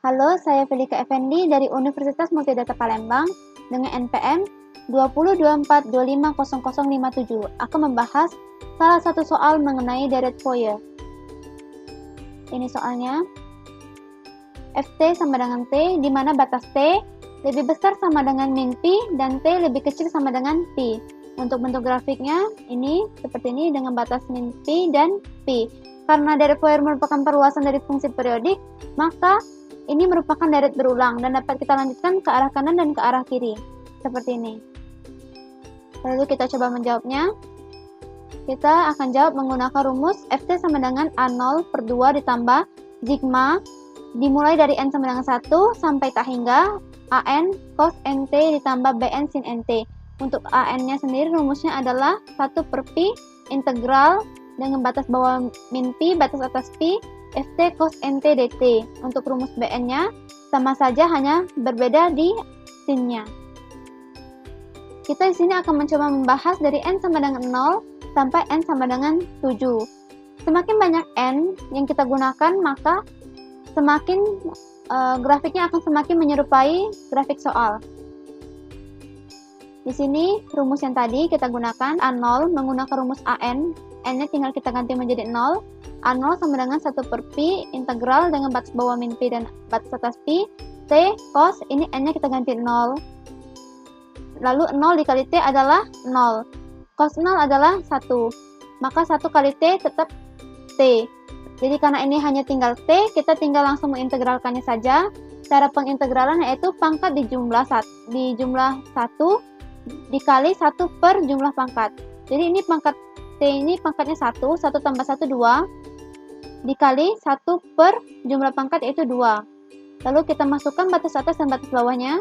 Halo, saya Felika Effendi dari Universitas Multidata Palembang dengan NPM 2024250057. Akan membahas salah satu soal mengenai deret Fourier. Ini soalnya. Ft sama dengan T, di mana batas T lebih besar sama dengan min Pi dan T lebih kecil sama dengan Pi. Untuk bentuk grafiknya, ini seperti ini dengan batas min Pi dan Pi. Karena deret Fourier merupakan perluasan dari fungsi periodik, maka ini merupakan deret berulang dan dapat kita lanjutkan ke arah kanan dan ke arah kiri. Seperti ini. Lalu kita coba menjawabnya. Kita akan jawab menggunakan rumus Ft sama dengan A0 per 2 ditambah sigma dimulai dari N sama dengan 1 sampai tak hingga An cos Nt ditambah Bn sin Nt. Untuk An-nya sendiri rumusnya adalah 1 per Pi integral dengan batas bawah min Pi, batas atas Pi, Ft cos Nt dt. Untuk rumus Bn-nya sama saja, hanya berbeda di sinnya. Kita di sini akan mencoba membahas dari N sama dengan 0 sampai N sama dengan 7. Semakin banyak N yang kita gunakan, maka semakin grafiknya akan semakin menyerupai grafik soal. Di sini rumus yang tadi kita gunakan A0 menggunakan rumus An, N-nya tinggal kita ganti menjadi 0. A0 sama dengan 1 per Pi integral dengan batas bawah min Pi dan batas atas Pi, T cos, ini N-nya kita ganti 0. Lalu 0 dikali T adalah 0. Cos 0 adalah 1. Maka 1 kali T tetap T. Jadi karena ini hanya tinggal T, kita tinggal langsung mengintegralkannya saja. Cara pengintegralan yaitu pangkat di jumlah 1 dikali 1 per jumlah pangkat. Jadi ini pangkat T ini pangkatnya 1 tambah 1 2 dikali 1 per jumlah pangkat yaitu 2. Lalu kita masukkan batas atas dan batas bawahnya.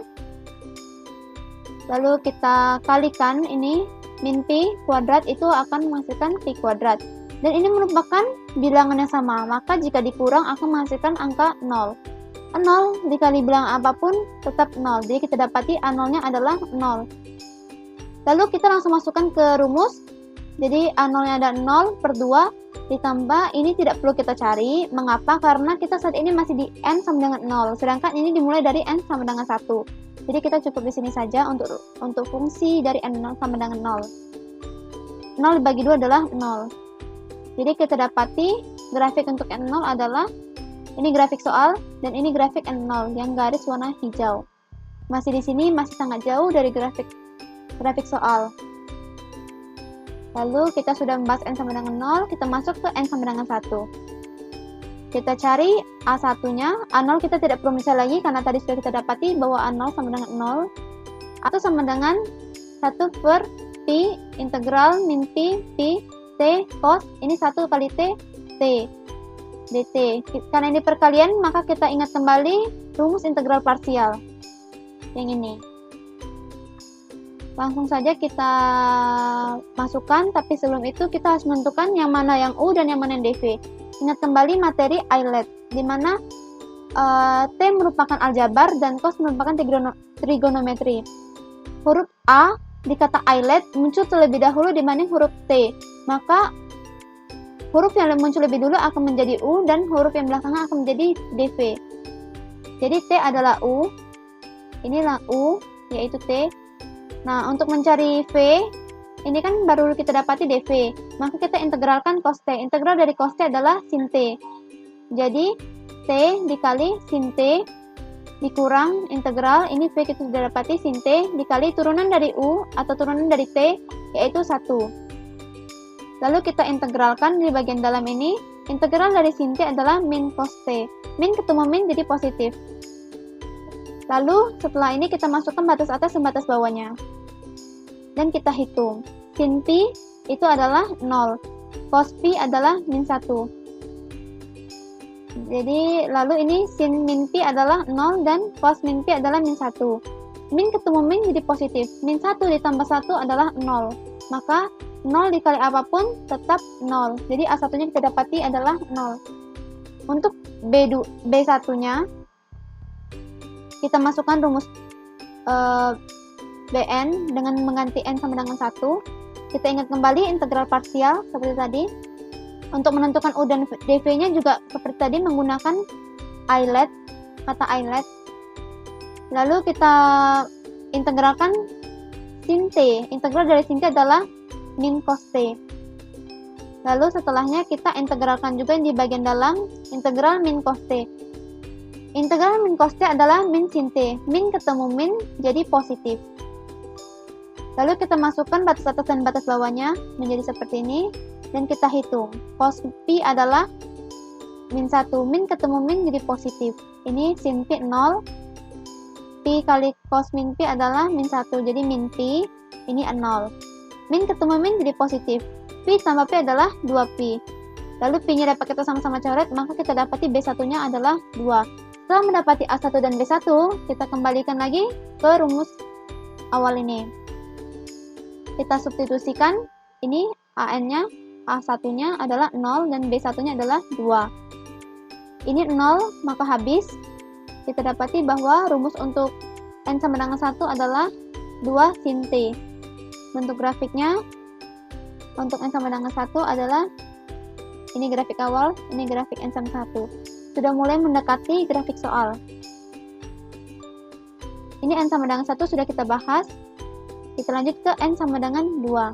Lalu kita kalikan ini min Pi kuadrat itu akan menghasilkan Pi kuadrat. Dan ini merupakan bilangan yang sama, maka jika dikurang akan menghasilkan angka 0. 0 dikali bilangan apapun tetap 0, jadi kita dapati A0-nya adalah 0. Lalu kita langsung masukkan ke rumus. Jadi A0-nya ada 0 per 2 ditambah, ini tidak perlu kita cari. Mengapa? Karena kita saat ini masih di N sama dengan 0, sedangkan ini dimulai dari N sama dengan 1. Jadi kita cukup di sini saja untuk fungsi dari N0 sama dengan 0. 0 dibagi 2 adalah 0. Jadi kita dapati grafik untuk N0 adalah ini grafik soal dan ini grafik N0 yang garis warna hijau. Masih di sini masih sangat jauh dari grafik soal. Lalu kita sudah membahas N sama dengan 0, kita masuk ke N sama dengan 1. Kita cari A1-nya. A0 kita tidak perlu misal lagi karena tadi sudah kita dapati bahwa A0 sama dengan 0 atau sama dengan 1 per Pi integral min Pi T cos, ini 1 kali T dt. Karena ini perkalian, maka kita ingat kembali rumus integral parsial yang ini. Langsung saja kita masukkan, tapi sebelum itu kita harus menentukan yang mana yang U dan yang mana yang dV. Ingat kembali materi Euler, di mana T merupakan aljabar dan cos merupakan trigonometri. Huruf A di kata Euler muncul terlebih dahulu dibanding huruf T. Maka huruf yang muncul lebih dulu akan menjadi U dan huruf yang belakangan akan menjadi dV. Jadi T adalah U. Inilah U, yaitu T. Nah, untuk mencari V, ini kan baru kita dapati dV. Maka kita integralkan cos T. Integral dari cos T adalah sin T. Jadi T dikali sin T dikurang integral, ini V kita sudah dapati sin T dikali turunan dari U atau turunan dari T, yaitu 1. Lalu kita integralkan di bagian dalam ini. Integral dari sin T adalah min cos T. Min ketemu min jadi positif. Lalu setelah ini kita masukkan batas atas dan batas bawahnya. Dan kita hitung. Sin Pi itu adalah 0. Cos Pi adalah min 1. Jadi lalu ini sin min Pi adalah 0 dan cos min Pi adalah min 1. Min ketemu min jadi positif. Min 1 ditambah 1 adalah 0. Maka 0 dikali apapun tetap 0. Jadi A1-nya kita dapati adalah 0. Untuk B1-nya kita masukkan rumus Bn dengan mengganti N sama dengan 1. Kita ingat kembali integral parsial seperti tadi. Untuk menentukan U dan dV-nya juga seperti tadi menggunakan Euler. kata islet. Lalu kita integralkan sin t. Integral dari sin t adalah min cos t. Lalu setelahnya kita integralkan juga di bagian dalam integral min cos t. Integral min cos t adalah min sin t. Min ketemu min jadi positif. Lalu kita masukkan batas atas dan batas bawahnya menjadi seperti ini. Dan kita hitung. Cos pi adalah min 1. Min ketemu min jadi positif. Ini sin pi 0. Pi kali cos min pi adalah min 1. Jadi min pi. Ini 0. Min ketemu min jadi positif. Pi tambah pi adalah 2pi. Lalu pi-nya dapat kita sama-sama coret. Maka kita dapati B1-nya adalah 2. Setelah mendapati A1 dan B1, kita kembalikan lagi ke rumus awal ini. Kita substitusikan, ini AN-nya, A1-nya adalah 0 dan B1-nya adalah 2. Ini 0, maka habis. Kita dapati bahwa rumus untuk N sama dengan 1 adalah 2 sin T. Bentuk grafiknya, untuk N sama dengan 1 adalah, ini grafik awal, ini grafik N sama 1. Sudah mulai mendekati grafik soal. Ini N sama dengan 1 sudah kita bahas. Kita lanjut ke N sama dengan 2.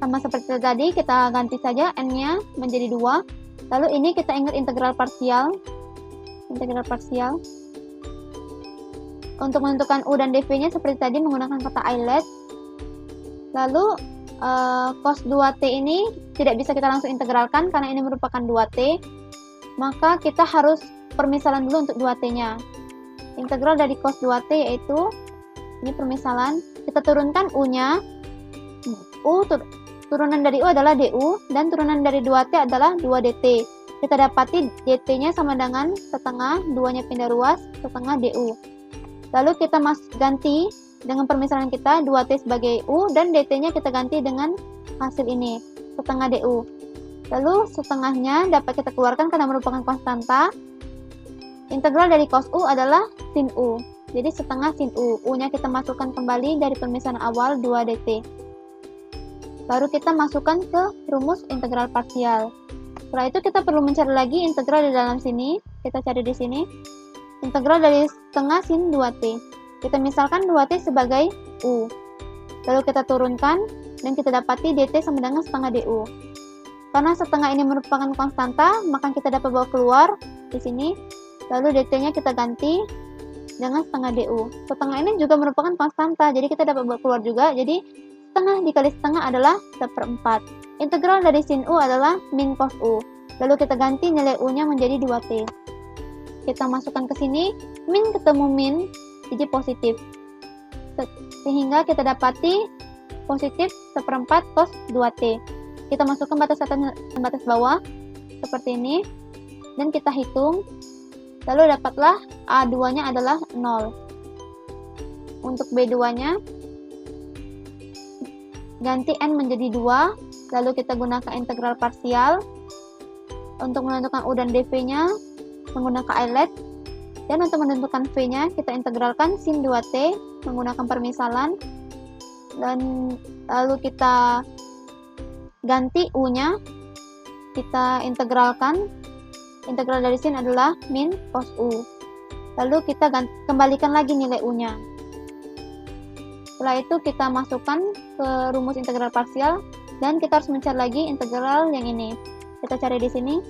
Sama seperti tadi, kita ganti saja N-nya menjadi 2. Lalu ini kita ingat integral parsial. Integral parsial. Untuk menentukan U dan dv-nya seperti tadi menggunakan kata islet. Lalu cos 2t ini tidak bisa kita langsung integralkan karena ini merupakan 2t. Maka kita harus permisalan dulu untuk 2t-nya. Integral dari cos 2t yaitu ini permisalan, kita turunkan U-nya. Turunan dari U adalah DU dan turunan dari 2T adalah 2DT. Kita dapati DT-nya sama dengan setengah, 2-nya pindah ruas, setengah DU. Lalu kita ganti dengan permisalan kita 2T sebagai U dan DT-nya kita ganti dengan hasil ini, setengah DU. Lalu setengahnya dapat kita keluarkan karena merupakan konstanta. Integral dari cos U adalah sin U. Jadi setengah sin U. U-nya kita masukkan kembali dari permisalan awal 2dt. Baru kita masukkan ke rumus integral parsial. Setelah itu kita perlu mencari lagi integral di dalam sini. Kita cari di sini. Integral dari setengah sin 2t. Kita misalkan 2t sebagai U. Lalu kita turunkan dan kita dapati dt sama dengan setengah du. Karena setengah ini merupakan konstanta, maka kita dapat bawa keluar di sini. Lalu dt-nya kita ganti dengan setengah du. Setengah ini juga merupakan konstanta, jadi kita dapat buat keluar juga. Jadi setengah dikali setengah adalah 1/4. Integral dari sin U adalah min cos U. Lalu kita ganti nilai U-nya menjadi 2T. Kita masukkan ke sini, min ketemu min, jadi positif. Sehingga kita dapati positif 1/4 cos 2T. Kita masukkan batas atas dan batas bawah, seperti ini. Dan kita hitung. Lalu dapatlah A2-nya adalah 0. Untuk B2-nya, ganti N menjadi 2, lalu kita gunakan integral parsial. Untuk menentukan U dan dv-nya, menggunakan islet. Dan untuk menentukan V-nya, kita integralkan sin 2T, menggunakan permisalan. Dan lalu kita ganti U-nya, kita integralkan. Integral dari sin adalah min cos U. Lalu kita kembalikan lagi nilai U-nya. Setelah itu kita masukkan ke rumus integral parsial dan kita harus mencari lagi integral yang ini. Kita cari di sini.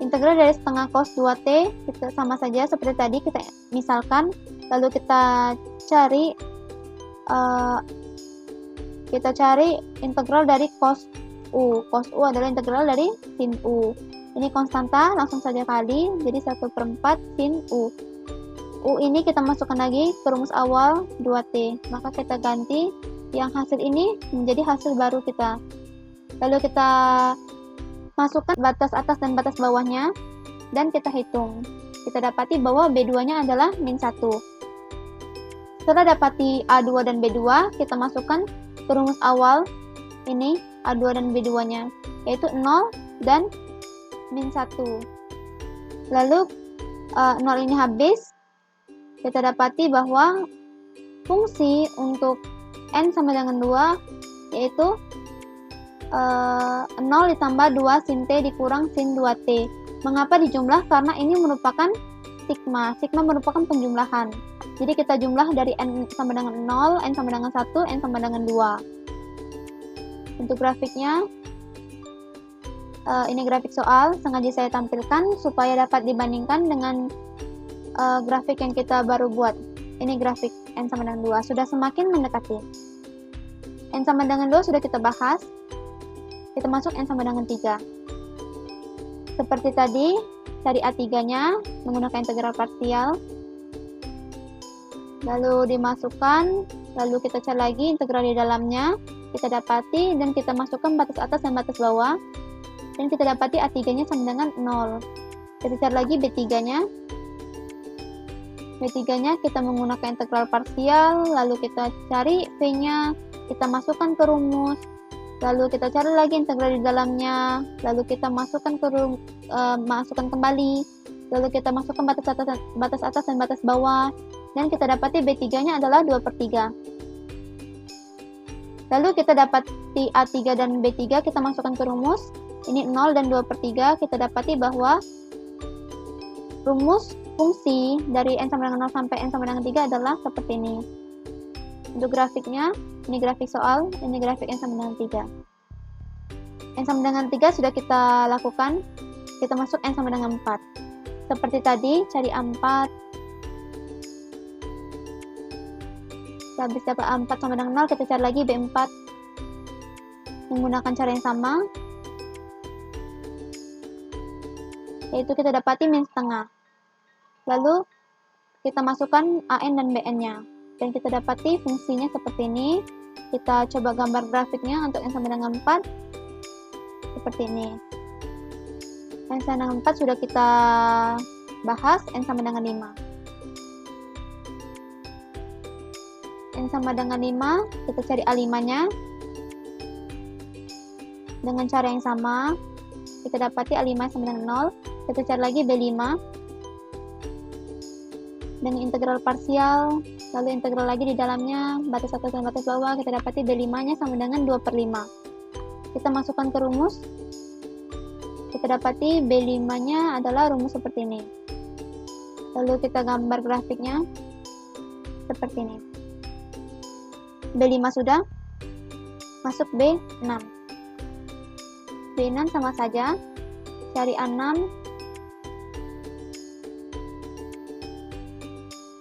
Integral dari setengah cos 2t kita sama saja seperti tadi, kita misalkan. Lalu kita cari integral dari cos U. Cos U adalah integral dari sin U. Ini konstanta, langsung saja kali, jadi 1/4 sin U. U ini kita masukkan lagi ke rumus awal 2T. Maka kita ganti yang hasil ini menjadi hasil baru kita. Lalu kita masukkan batas atas dan batas bawahnya, dan kita hitung. Kita dapati bahwa B2-nya adalah min 1. Setelah dapati A2 dan B2, kita masukkan ke rumus awal ini A2 dan B2-nya, yaitu 0 dan min 1. Lalu 0 ini habis, kita dapati bahwa fungsi untuk N sama dengan 2 yaitu 0 ditambah 2 sin T dikurang sin 2T. Mengapa dijumlah? Karena ini merupakan sigma. Sigma merupakan penjumlahan. Jadi kita jumlah dari n sama dengan 0, n sama dengan 1, n sama dengan 2. Untuk grafiknya, ini grafik soal, sengaja saya tampilkan supaya dapat dibandingkan dengan grafik yang kita baru buat. Ini grafik n sama dengan 2, sudah semakin mendekati. N sama dengan 2 sudah kita bahas. Kita masuk n sama dengan 3. Seperti tadi, cari A3-nya menggunakan integral parsial. Lalu dimasukkan, lalu kita cari lagi integral di dalamnya. Kita dapati dan kita masukkan batas atas dan batas bawah. Dan kita dapati A3-nya sama dengan 0. Kita cari lagi B3-nya. B3-nya kita menggunakan integral parsial, lalu kita cari V-nya, kita masukkan ke rumus. Lalu kita cari lagi integral di dalamnya, lalu kita masukkan masukkan kembali, lalu kita masukkan batas atas dan batas bawah, dan kita dapati B3-nya adalah 2/3. Lalu kita dapati A3 dan B3, kita masukkan ke rumus, ini 0 dan 2/3, kita dapati bahwa rumus fungsi dari n sama dengan 0 sampai n sama dengan 3 adalah seperti ini. Untuk grafiknya, ini grafik soal, ini grafik n sama dengan 3. N sama dengan 3 sudah kita lakukan, kita masuk n sama dengan 4. Seperti tadi, cari A4. Habis dapat A4 sama dengan 0, kita cari lagi B4. Menggunakan cara yang sama, yaitu kita dapati min setengah. Lalu, kita masukkan AN dan BN-nya. Dan kita dapati fungsinya seperti ini. Kita coba gambar grafiknya untuk n sama dengan 4 seperti ini. N sama dengan 4 sudah kita bahas, n sama dengan 5. N sama dengan 5, kita cari A5-nya. Dengan cara yang sama, kita dapati A5 sama dengan 0. Kita cari lagi B5. Dengan integral parsial, lalu integral lagi di dalamnya, batas atas dan batas bawah, kita dapati B5-nya sama dengan 2/5. Kita masukkan ke rumus, kita dapati B5-nya adalah rumus seperti ini. Lalu kita gambar grafiknya, seperti ini. B5 sudah, masuk B6. B6 sama saja, cari A6,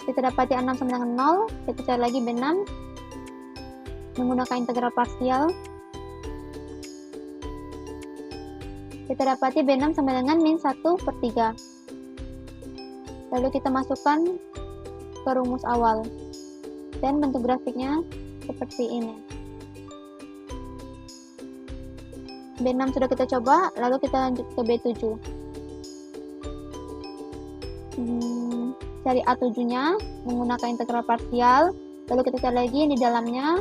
kita dapati A6 sama dengan 0, kita cari lagi B6 menggunakan integral parsial. Kita dapati B6 sama dengan min 1/3. Lalu kita masukkan ke rumus awal. Dan bentuk grafiknya seperti ini. B6 sudah kita coba, lalu kita lanjut ke B7. Cari A7-nya menggunakan integral parsial, lalu kita cari lagi di dalamnya,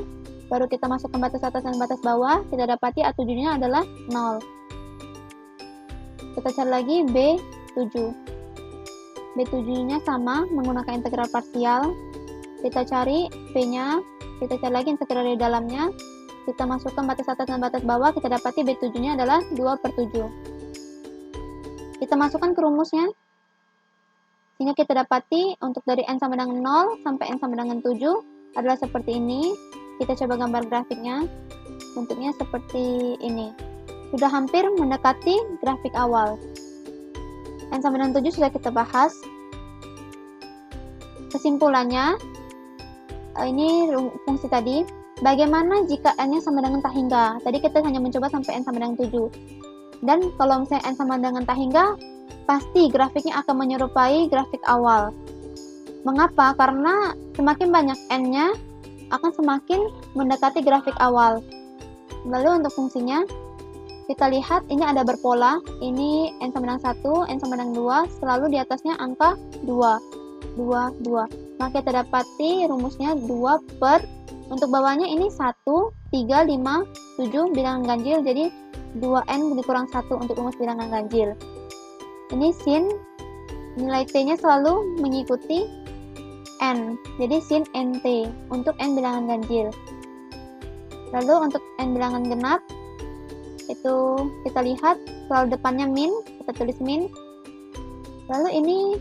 baru kita masukkan batas atas dan batas bawah, kita dapati A7-nya adalah 0. Kita cari lagi B7. B7-nya sama menggunakan integral parsial, kita cari V-nya, kita cari lagi integral di dalamnya, kita masukkan batas atas dan batas bawah, kita dapati B7-nya adalah 2/7. Kita masukkan ke rumusnya, sehingga kita dapati untuk dari n sama dengan 0 sampai n sama dengan 7 adalah seperti ini. Kita coba gambar grafiknya, bentuknya seperti ini. Sudah hampir mendekati grafik awal. N sama dengan 7 sudah kita bahas. Kesimpulannya, ini fungsi tadi. Bagaimana jika n-nya sama dengan tak hingga? Tadi kita hanya mencoba sampai n sama dengan 7. Dan kalau misalnya n sama dengan tak hingga, pasti grafiknya akan menyerupai grafik awal. Mengapa? Karena semakin banyak n-nya, akan semakin mendekati grafik awal. Lalu untuk fungsinya, kita lihat ini ada berpola. Ini n sama dengan 1, n sama dengan 2, selalu di atasnya angka 2. 2, 2. Maka kita dapati rumusnya 2 per, untuk bawahnya ini 1, 3, 5, 7 bilangan ganjil, jadi 2n dikurang 1 untuk rumus bilangan ganjil. Ini sin, nilai t-nya selalu mengikuti n, jadi sin nt untuk n bilangan ganjil. Lalu untuk n bilangan genap, itu kita lihat selalu depannya min, kita tulis min, Lalu ini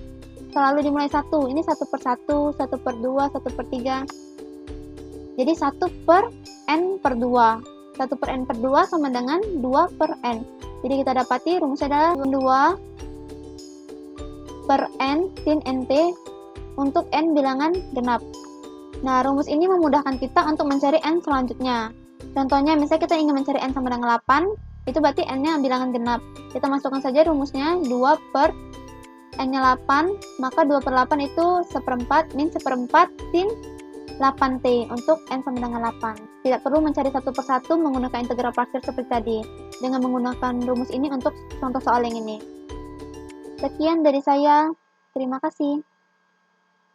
selalu dimulai 1. Ini 1/1, 1/2, 1/3. Jadi 1/n/2. 1/n/2 sama dengan 2/n. Jadi kita dapati rumusnya adalah 2/n sin nt untuk n bilangan genap. Nah, rumus ini memudahkan kita untuk mencari n selanjutnya. Contohnya, misalnya kita ingin mencari n sama dengan 8, itu berarti n-nya bilangan genap. Kita masukkan saja rumusnya 2/n-nya 8, maka 2/8 itu 1/4 min 1/4 sin 8t untuk n sama dengan 8. Tidak perlu mencari satu persatu menggunakan integral parsial seperti tadi, dengan menggunakan rumus ini untuk contoh soal yang ini. Sekian dari saya, terima kasih.